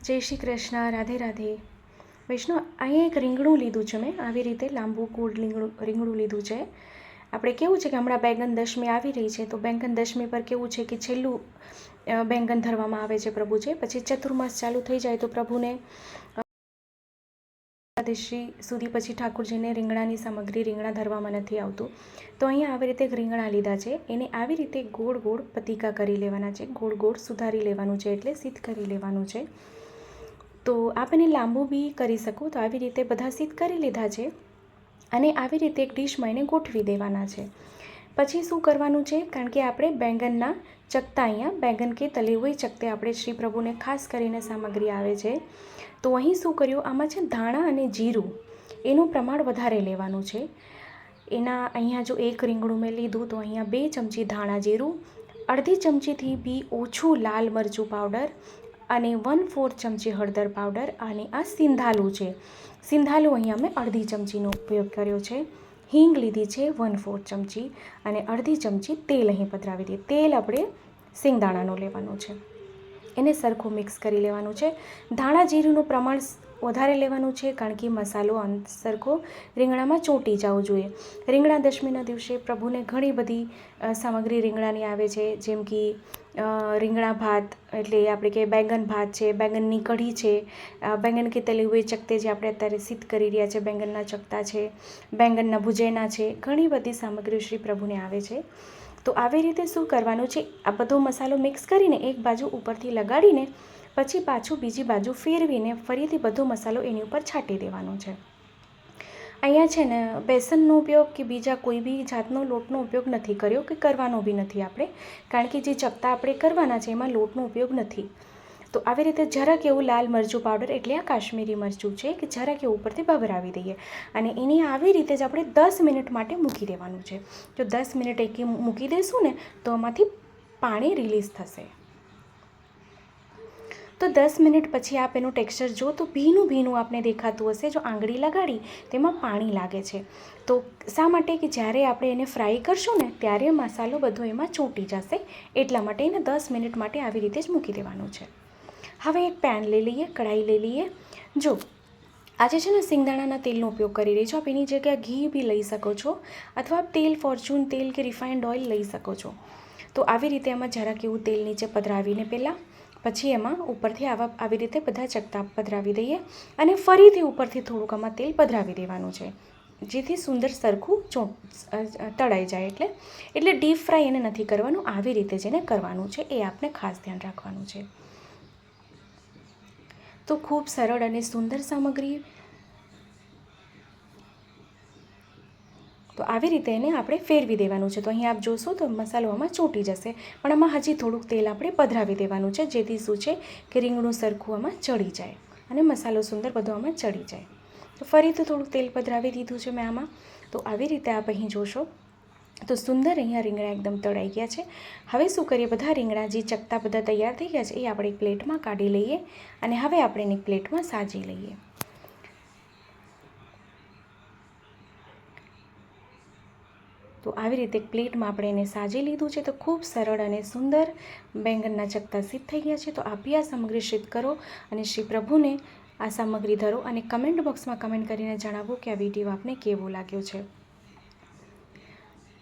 જય શ્રી કૃષ્ણ, રાધે રાધે. વૈષ્ણવ, અહીંયા એક રીંગણું લીધું છે મેં, આવી રીતે લાંબુ ગોળ રીંગણું લીધું છે. આપણે કેવું છે કે હમણાં બેંગન દશમી આવી રહી છે, તો બેંગન દશમી પર કેવું છે કે છેલ્લું બેંગન ધરવામાં આવે છે પ્રભુ છે. પછી ચતુર્માસ ચાલુ થઈ જાય તો પ્રભુને એકાદશી સુધી પછી ઠાકોરજીને રીંગણાની સામગ્રી રીંગણા ધરવામાં નથી આવતું. તો અહીંયા આવી રીતે રીંગણા લીધા છે, એને આવી રીતે ગોળ ગોળ પતીકા કરી લેવાના છે, ગોળ ગોળ સુધારી લેવાનું છે, એટલે સીધ કરી લેવાનું છે. તો આપ એને લાંબુ બી કરી શકો. તો આવી રીતે બધા સીધ કરી લીધા છે અને આવી રીતે એક ડીશમાં એને ગોઠવી દેવાના છે. પછી શું કરવાનું છે, કારણ કે આપણે બેંગનના ચકતા, અહીંયા બેંગન કે તલે હુએ ચકતે આપણે શ્રી પ્રભુને ખાસ કરીને સામગ્રી આવે છે. તો અહીં શું કર્યું, આમાં છે ધાણા અને જીરું એનું પ્રમાણ વધારે લેવાનું છે. એના અહીંયા જો એક રીંગણું મેં લીધું તો અહીંયા 2 ચમચી ધાણા જીરું, અડધી ચમચીથી બી ઓછું લાલ મરચું પાવડર અને 1/4 ચમચી હળદર પાવડર, અને આ સિંધાલું છે. સિંધાલું અહીંયા મેં અડધી ચમચીનો ઉપયોગ કર્યો છે. હિંગ લીધી છે 1/4 ચમચી અને અડધી ચમચી તેલ અહીં પધરાવી દઈએ. તેલ આપણે સિંગદાણાનું લેવાનું છે. એને સરખું મિક્સ કરી લેવાનું છે. ધાણા જીરુંનું પ્રમાણ વધારે લેવાનું છે, કારણ કે મસાલો સરખો રીંગણામાં ચોંટી જવો જોઈએ. રીંગણા દશમીના દિવસે પ્રભુને ઘણી બધી સામગ્રી રીંગણાની આવે છે, જેમ કે રીંગણા ભાત, એટલે આપણે કે બેંગન ભાત છે, બેંગનની કઢી છે, બેંગન કે તલે હુએ ચકતે જે આપણે અત્યારે સિદ્ધ કરી રહ્યા છે, બેંગનના ચકતા છે, બેંગનના ભુજેના છે, ઘણી બધી સામગ્રી શ્રી પ્રભુને આવે છે. તો આવી રીતે શું કરવાનું છે, આ બધો મસાલો મિક્સ કરીને એક બાજુ ઉપરથી લગાડીને પછી પાછું બીજી બાજુ ફેરવીને ફરીથી બધો મસાલો એની ઉપર છાંટી દેવાનો છે. અહીંયા છે ને બેસનનો ઉપયોગ કે બીજા કોઈ બી જાતનો લોટનો ઉપયોગ નથી કર્યો, કે કરવાનો બી નથી આપણે, કારણ કે જે ચકતા આપણે કરવાના છે એમાં લોટનો ઉપયોગ નથી. તો આવી રીતે જરાક એવું લાલ મરચું પાવડર, એટલે આ કાશ્મીરી મરચું છે, કે જરાક એવું ઉપરથી ભભરાવી દઈએ અને એની આવી રીતે જ આપણે 10 મિનિટ માટે મૂકી દેવાનું છે. જો 10 મિનિટ એકી મૂકી દઈશું ને તો આમાંથી પાણી રિલીઝ થશે. તો 10 મિનિટ પછી આપ એનું ટેક્સચર જો તો ભીનું ભીનું આપને દેખાતું હશે. જો આંગળી લગાડી તેમાં પાણી લાગે છે, તો શા માટે, કે જ્યારે આપણે એને ફ્રાય કરશું ને ત્યારે મસાલો બધો એમાં ચોંટી જશે, એટલા માટે એને 10 મિનિટ માટે આવી રીતે જ મૂકી દેવાનું છે. હવે એક પેન લઈ લઈએ, કઢાઈ લઈ લઈએ. જો આજે છે ને સિંગદાણાના તેલનો ઉપયોગ કરી રહી છો, આપ એની જગ્યાએ ઘી બી લઈ શકો છો, અથવા તેલ ફોર્ચ્યુન તેલ કે રિફાઇન્ડ ઓઇલ લઈ શકો છો. તો આવી રીતે એમાં જરાક એવું તેલ નીચે પધરાવીને પહેલાં, પછી એમાં ઉપરથી આવી રીતે બધા ચકતા પધરાવી દઈએ અને ફરીથી ઉપરથી થોડુંક આમાં તેલ પધરાવી દેવાનું છે, જેથી સુંદર સરખું તળાઈ જાય. એટલે ડીપ ફ્રાય એને નથી કરવાનું, આવી રીતે જેને કરવાનું છે એ આપણે ખાસ ધ્યાન રાખવાનું છે. તો ખૂબ સરળ અને સુંદર સામગ્રી. તો આવી રીતે એને આપણે ફેરવી દેવાનું છે. તો અહીં આપ જોશો તો મસાલો આમાં ચોંટી જશે, પણ આમાં હજી થોડુંક તેલ આપણે પધરાવી દેવાનું છે, જેથી શું છે કે રીંગણું સરખું આમાં ચડી જાય અને મસાલો સુંદર બધો આમાં ચડી જાય. તો ફરીથી થોડુંક તેલ પધરાવી દીધું છે મેં આમાં. તો આવી રીતે આપ અહીં જોશો તો સુંદર અહીંયા રીંગણા એકદમ તળાઈ ગયા છે. હવે શું કરીએ, બધા રીંગણા જે ચકતા બધા તૈયાર થઈ ગયા છે એ આપણે એક પ્લેટમાં કાઢી લઈએ અને હવે આપણે એને એક પ્લેટમાં સાજી લઈએ. તો આવી રીતે એક પ્લેટમાં આપણે એને સાજી લીધું છે. તો ખૂબ સરળ અને સુંદર બેંગનના ચકતા સિદ્ધ થઈ ગયા છે. તો આપ આ સામગ્રી સિદ્ધ કરો અને શ્રી પ્રભુને આ સામગ્રી ધરો અને કમેન્ટ બોક્સમાં કમેન્ટ કરીને જણાવો કે આ વિડીયો આપને કેવો લાગ્યો છે.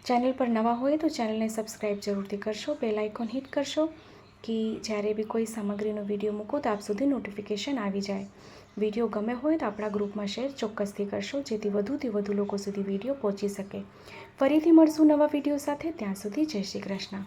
ચેનલ પર નવા હોય તો ચેનલને સબસ્ક્રાઈબ જરૂરથી કરશો, બેલ આઇકોન હિટ કરશો, કે જ્યારે બી કોઈ સામગ્રીનો વિડીયો મૂકો તો આપ સુધી નોટિફિકેશન આવી જાય. વિડીયો ગમે હોય તો આપણા ગ્રુપમાં શેર ચોક્કસથી કરશો, જેથી વધુથી વધુ લોકો સુધી વિડીયો પહોંચી શકે. ફરીથી મળશું નવા વિડીયો સાથે. ત્યાં સુધી જય શ્રી કૃષ્ણ.